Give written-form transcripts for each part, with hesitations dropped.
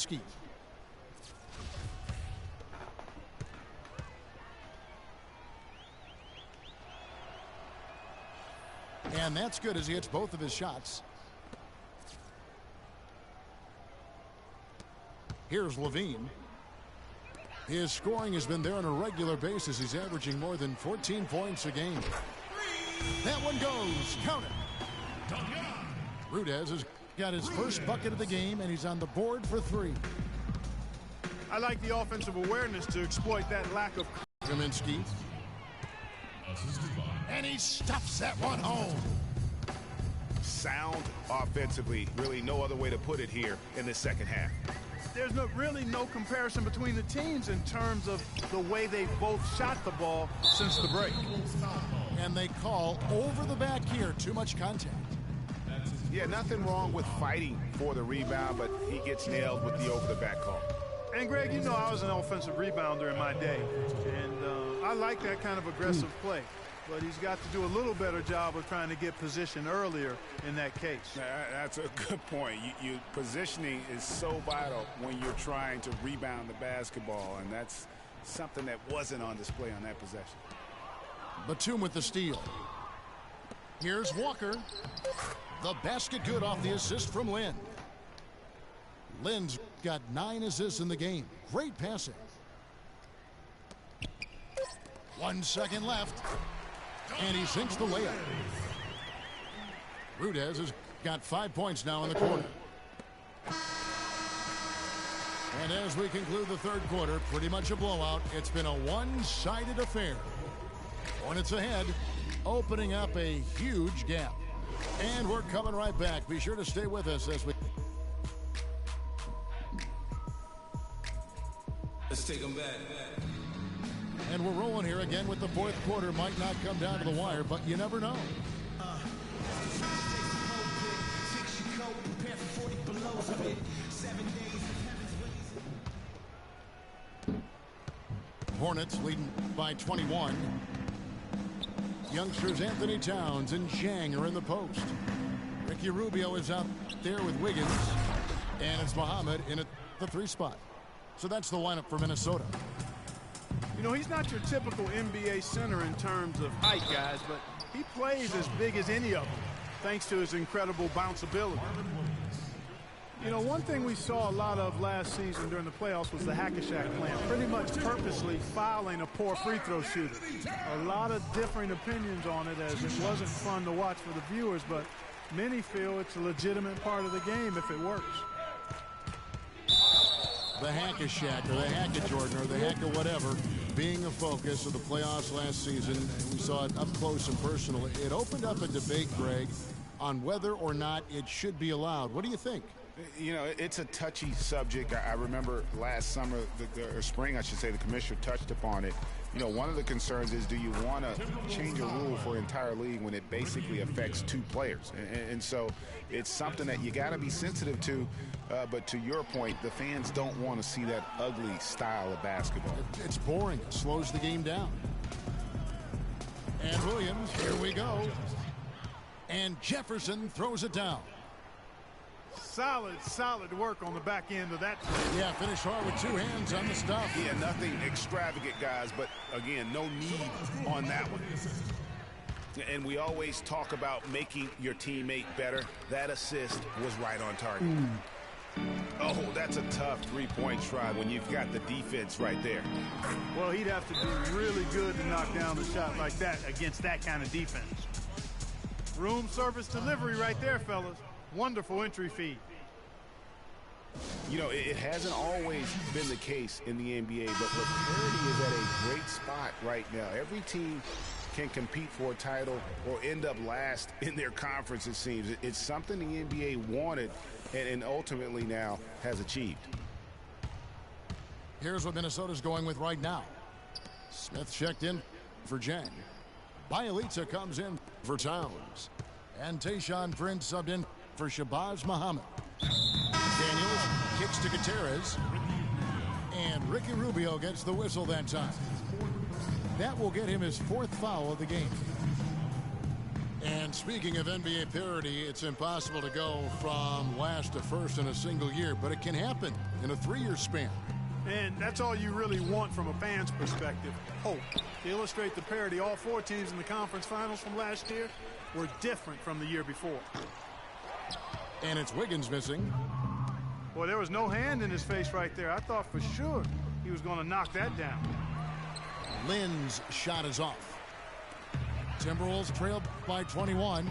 Kaminsky. And that's good as he hits both of his shots. Here's Nitevaine. His scoring has been there on a regular basis. He's averaging more than 14 points a game. That one goes. Count it. Rudez has got his first bucket of the game, and he's on the board for 3. I like the offensive awareness to exploit that lack of... Kaminsky. And he stuffs that one home. Sound offensively. Really no other way to put it here in the second half. There's really no comparison between the teams in terms of the way they both shot the ball since the break. And they call over the back here. Too much contact. Yeah, nothing wrong with fighting for the rebound, but he gets nailed with the over-the-back call. And, Greg, you know I was an offensive rebounder in my day, and I like that kind of aggressive play. But he's got to do a little better job of trying to get position earlier in that case. That's a good point. Positioning is so vital when you're trying to rebound the basketball, and that's something that wasn't on display on that possession. Batum with the steal. Here's Walker. The basket good off the assist from Lin. Lin's got 9 assists in the game. Great passing. 1 second left. And he sinks the layup. Rudez has got 5 points now in the quarter. And as we conclude the third quarter, pretty much a blowout. It's been a one-sided affair. Hornets ahead, opening up a huge gap. And we're coming right back. Be sure to stay with us as we... Let's take them back. And we're rolling here again with the fourth quarter. Might not come down to the wire, but you never know. Hornets leading by 21. Youngsters Anthony Towns and Zhang are in the post. Ricky Rubio is out there with Wiggins. And it's Muhammad in the 3 spot. So that's the lineup for Minnesota. You know, he's not your typical NBA center in terms of height, guys, but he plays as big as any of them, thanks to his incredible bounceability. You know, one thing we saw a lot of last season during the playoffs was the hack-a-shack plan, pretty much purposely fouling a poor free throw shooter. A lot of differing opinions on it, as it wasn't fun to watch for the viewers, but many feel it's a legitimate part of the game if it works. The hack-a-shack or the hack-a-Jordan or the hack-a-whatever being a focus of the playoffs last season. We saw it up close and personal. It opened up a debate, Greg, on whether or not it should be allowed. What do you think? You know, it's a touchy subject. I remember last summer, or spring, I should say, the commissioner touched upon it. You know, one of the concerns is, do you want to change a rule for an entire league when it basically affects 2 players? And so it's something that you got to be sensitive to. But to your point, the fans don't want to see that ugly style of basketball. It's boring. It slows the game down. And Williams, here we go. And Jefferson throws it down. Solid work on the back end of that. Yeah, finish hard with 2 hands on the stuff. Yeah, nothing extravagant, guys, but again, no need on that one. And we always talk about making your teammate better. That assist was right on target. Oh, that's a tough 3-point try when you've got the defense right there. Well, he'd have to be really good to knock down a shot like that against that kind of defense. Room service delivery right there, fellas. Wonderful entry feed. You know, it hasn't always been the case in the NBA, but parity is at a great spot right now. Every team can compete for a title or end up last in their conference, it seems. It's something the NBA wanted and ultimately now has achieved. Here's what Minnesota's going with right now. Smith checked in for Zhang. Bielitsa comes in for Towns. And Tayshaun Prince subbed in for Shabazz Muhammad. Daniels kicks to Gutierrez. And Ricky Rubio gets the whistle that time. That will get him his 4th foul of the game. And speaking of NBA parity, it's impossible to go from last to first in a single year, but it can happen in a 3-year span. And that's all you really want from a fan's perspective, hope. To illustrate the parity, all 4 teams in the conference finals from last year were different from the year before. And it's Wiggins missing. Boy, there was no hand in his face right there. I thought for sure he was going to knock that down. Lynn's shot is off. Timberwolves trailed by 21.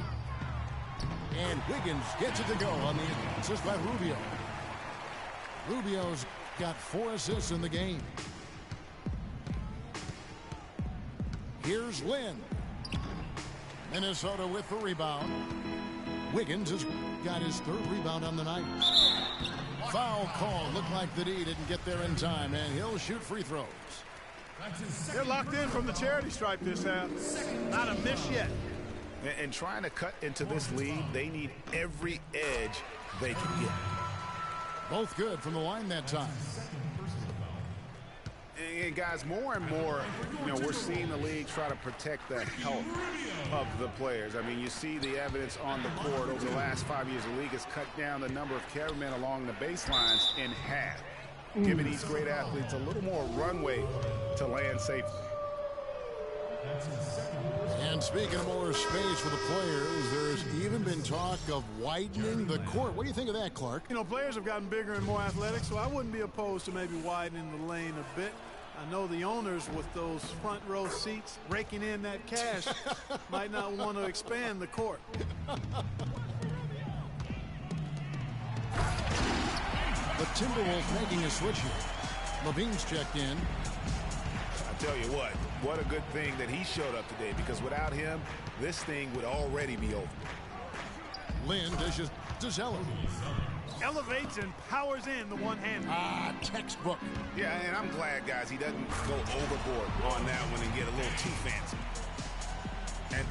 And Wiggins gets it to go on the assist by Rubio. Rubio's got 4 assists in the game. Here's Lynn. Minnesota with the rebound. Wiggins has got his 3rd rebound on the night. Foul call. Looked like the D didn't get there in time, and he'll shoot free throws. They're locked in from the charity stripe this half. Not a miss yet. And trying to cut into this lead, they need every edge they can get. Both good from the line that time. And guys, more and more, we're seeing the league try to protect the health of the players. I mean, you see the evidence on the court. Over the last 5 years, the league has cut down the number of cameramen along the baselines in half, giving these great athletes a little more runway to land safely. And speaking of more space for the players, there's even been talk of widening the court. What do you think of that, Clark? Players have gotten bigger and more athletic, so I wouldn't be opposed to maybe widening the lane a bit. I know the owners with those front row seats raking in that cash might not want to expand the court. The Timberwolves making a switch here. Levine's checked in. I tell you what a good thing that he showed up today, because without him, this thing would already be over. Lynn dishes to Zeller. Elevates and powers in the one-hand. Textbook. Yeah, and I'm glad, guys, he doesn't go overboard on that one and get a little too fancy.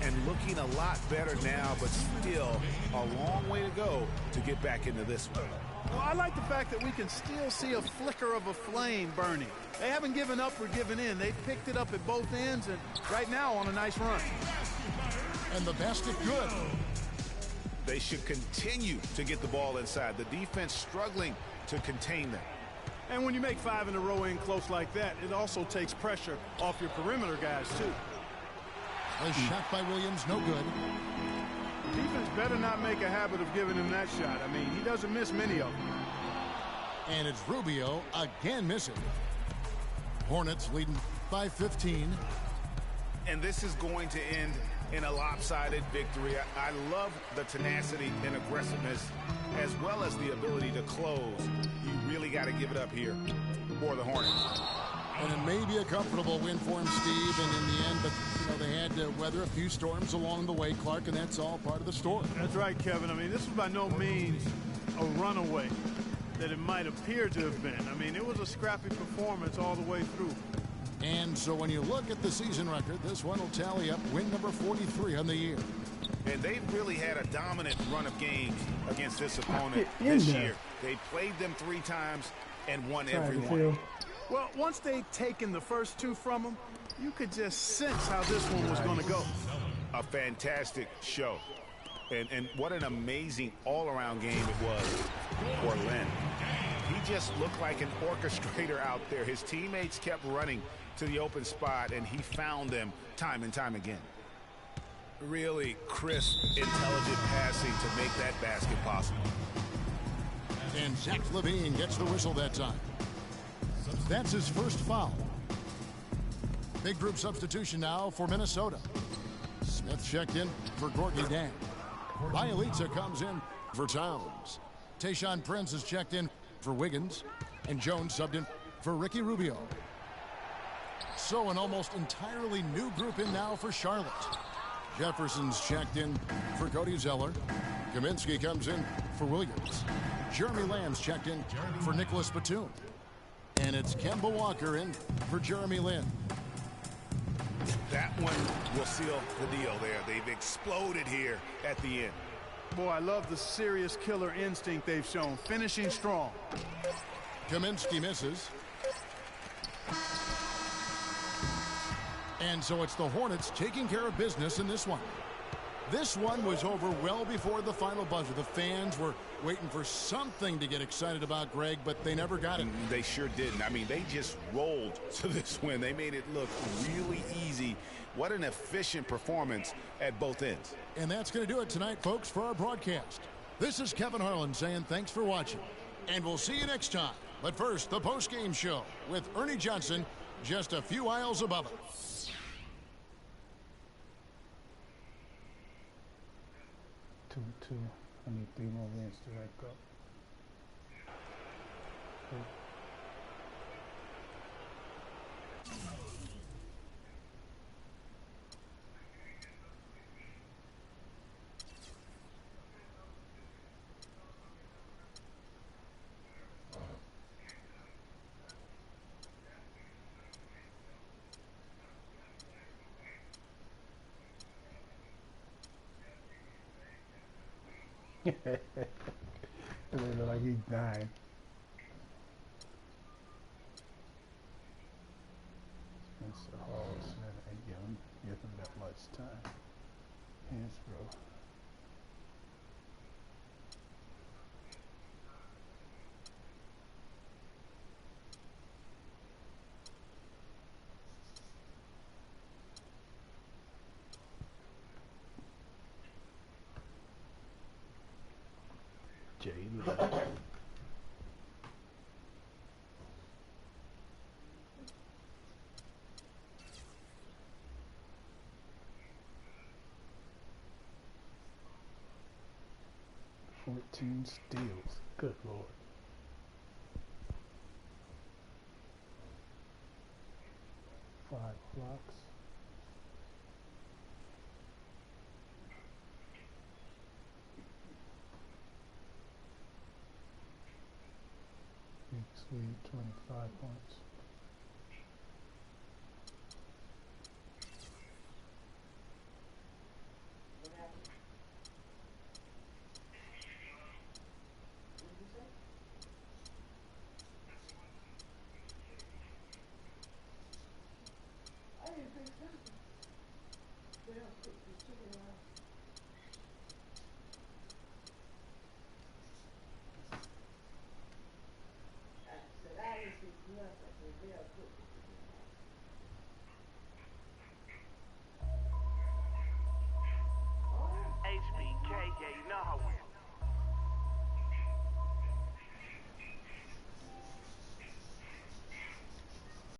And looking a lot better now, but still a long way to go to get back into this one. Well, I like the fact that we can still see a flicker of a flame burning. They haven't given up or given in. They've picked it up at both ends and right now on a nice run. And the basket good. They should continue to get the ball inside. The defense struggling to contain them. And when you make 5 in a row in close like that, it also takes pressure off your perimeter guys, too. A shot by Williams, no good. Defense better not make a habit of giving him that shot. I mean, he doesn't miss many of them. And it's Rubio again missing. Hornets leading by 15. And this is going to end in a lopsided victory. I love the tenacity and aggressiveness, as well as the ability to close. You really got to give it up here for the Hornets. And it may be a comfortable win for him, Steve, and in the end, but they had to weather a few storms along the way, Clark, and that's all part of the story. That's right, Kevin. I mean, this was by no means a runaway that it might appear to have been. I mean, it was a scrappy performance all the way through. And so when you look at the season record, this one will tally up win number 43 on the year. And they've really had a dominant run of games against this opponent this year. They played them 3 times and won every one. Well, once they'd taken the first 2 from them, you could just sense how this one was going to go. A fantastic show. And what an amazing all-around game it was for Lynn. He just looked like an orchestrator out there. His teammates kept running to the open spot, and he found them time and time again. Really crisp, intelligent passing to make that basket possible. And Zach LaVine gets the whistle that time. That's his first foul. Big group substitution now for Minnesota. Smith checked in for Courtney Dan. Bielitsa comes in for Towns. Tayshaun Prince is checked in for Wiggins. And Jones subbed in for Ricky Rubio. So an almost entirely new group in now for Charlotte. Jefferson's checked in for Cody Zeller. Kaminsky comes in for Williams. Jeremy Lamb's checked in for Nicholas Batum. And it's Kemba Walker in for Jeremy Lin. That one will seal the deal there. They've exploded here at the end. Boy, I love the serious killer instinct they've shown, finishing strong. Kaminsky misses. And so it's the Hornets taking care of business in this one. This one was over well before the final buzzer. The fans were waiting for something to get excited about, Greg, but they never got it. They sure didn't. I mean, they just rolled to this win. They made it look really easy. What an efficient performance at both ends. And that's going to do it tonight, folks, for our broadcast. This is Kevin Harlan saying thanks for watching, and we'll see you next time. But first, the post-game show with Ernie Johnson just a few aisles above it. 2-2. I need 3 more wins to rank up. It look like he's dying. Spencer Hall's ain't give him that much time. Hansbrough. Jalen. 14 steals. Good Lord. Five blocks. Big Swede, 25 points.